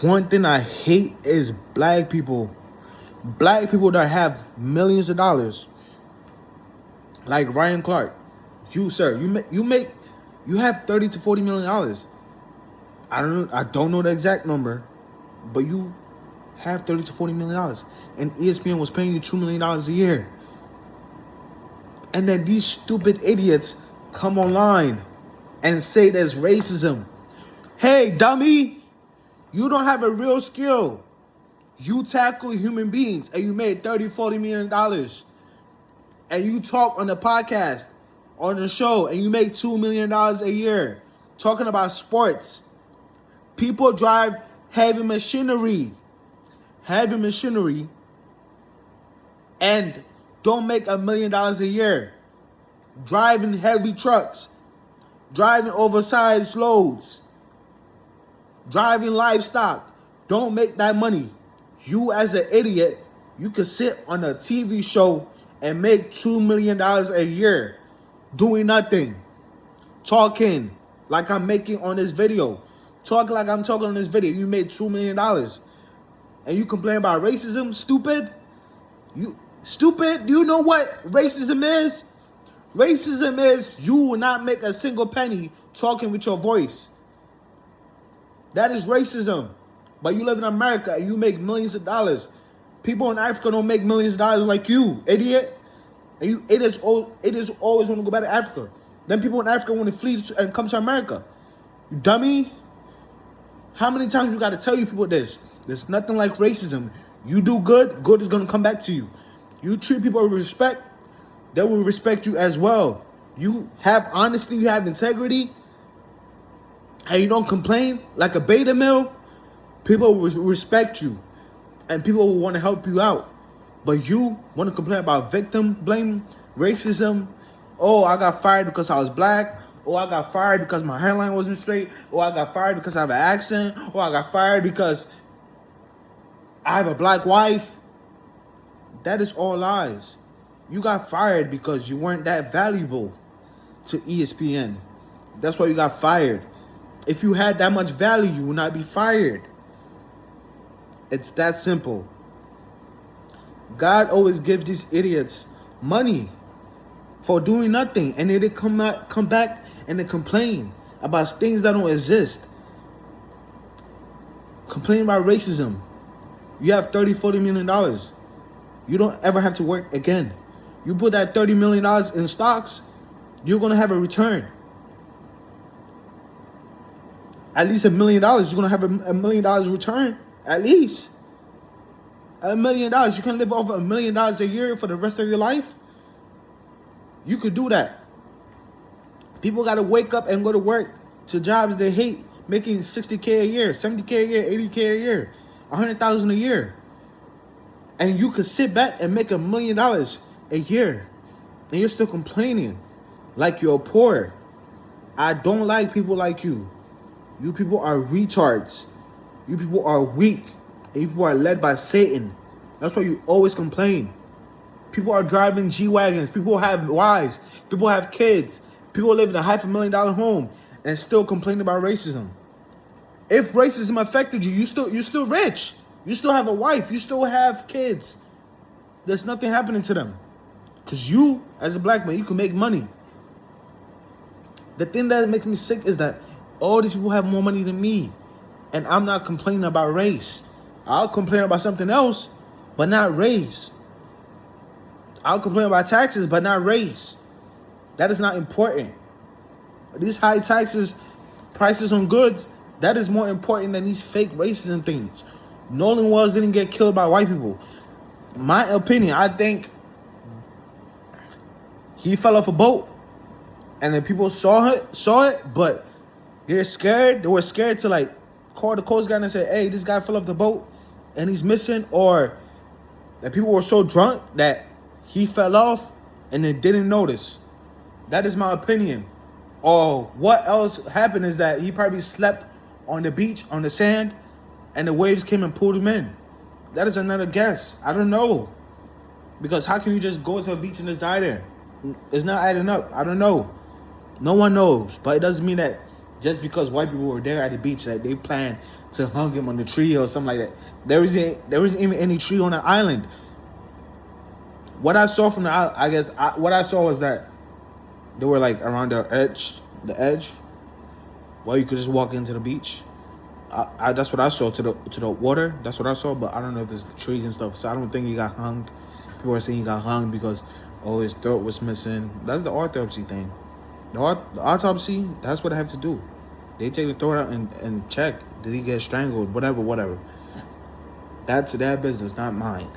One thing I hate is black people. Black people that have millions of dollars, like Ryan Clark. You, sir, you have $30 to $40 million. I don't know the exact number, but you have $30 to $40 million, and ESPN was paying you $2 million a year. And then these stupid idiots come online and say there's racism. Hey, dummy, you don't have a real skill. You tackle human beings and you made $30-40 million. And you talk on the podcast, on the show, and you make $2 million a year talking about sports. People drive heavy machinery, and don't make $1 million a year. Driving heavy trucks, driving oversized loads, driving livestock, don't make that money. You as an idiot, you could sit on a TV show and make $2 million a year doing nothing. Talking like I'm making on this video. Talk like I'm talking on this video. You made $2 million. And you complain about racism? Stupid? You stupid? Do you know what racism is? Racism is you will not make a single penny talking with your voice. That is racism. But you live in America and you make millions of dollars. People in Africa don't make millions of dollars like you, idiot. And you idiots always want to go back to Africa. Then people in Africa want to flee and come to America. You dummy. How many times you got to tell you people this? There's nothing like racism. You do good, good is going to come back to you. You treat people with respect, they will respect you as well. You have honesty, you have integrity, and you don't complain like a beta male, people will respect you. And people will want to help you out. But you want to complain about victim blame, racism. Oh, I got fired because I was black. Oh, I got fired because my hairline wasn't straight. Oh, I got fired because I have an accent. Oh, I got fired because I have a black wife. That is all lies. You got fired because you weren't that valuable to ESPN. That's why you got fired. If you had that much value, you would not be fired. It's that simple. God always gives these idiots money for doing nothing, and they come back and they complain about things that don't exist. Complain about racism. You have $30-40 million. You don't ever have to work again. You put that $30 million in stocks, you're gonna have a return. At least $1 million. You're gonna have $1 million return. At least $1 million. You can live off $1 million a year for the rest of your life. You could do that. People gotta wake up and go to work to jobs they hate, making $60K a year, $70K a year, $80K a year, $100,000 a year. And you could sit back and make $1 million a year, and you're still complaining like you're poor. I don't like people like you. You people are retards. You people are weak. And you people are led by Satan. That's why you always complain. People are driving G-Wagons. People have wives. People have kids. People live in a $500,000 home and still complain about racism. If racism affected you, you're still rich. You still have a wife. You still have kids. There's nothing happening to them. Because you, as a black man, you can make money. The thing that makes me sick is that all these people have more money than me. And I'm not complaining about race. I'll complain about something else, but not race. I'll complain about taxes, but not race. That is not important. These high taxes, prices on goods, that is more important than these fake racism things. Nolan Wells didn't get killed by white people. My opinion, I think he fell off a boat, and then people saw it, but they're scared. They were scared to like call the Coast Guard and say, "Hey, this guy fell off the boat, and he's missing," or that people were so drunk that he fell off and they didn't notice. That is my opinion. Or what else happened is that he probably slept on the beach, on the sand, and the waves came and pulled him in. That is another guess. I don't know. Because how can you just go to a beach and just die there? It's not adding up. I don't know. No one knows. But it doesn't mean that just because white people were there at the beach that they planned to hang him on the tree or something like that. There isn't even any tree on the island. What I saw from the island, what I saw was that they were like around the edge, where you could just walk into the beach. That's what I saw to the water. That's what I saw, but I don't know if there's trees and stuff. So I don't think he got hung. People are saying he got hung because his throat was missing. That's the autopsy thing. The autopsy. That's what I have to do. They take the throat out and check. Did he get strangled? Whatever. That's their business, not mine.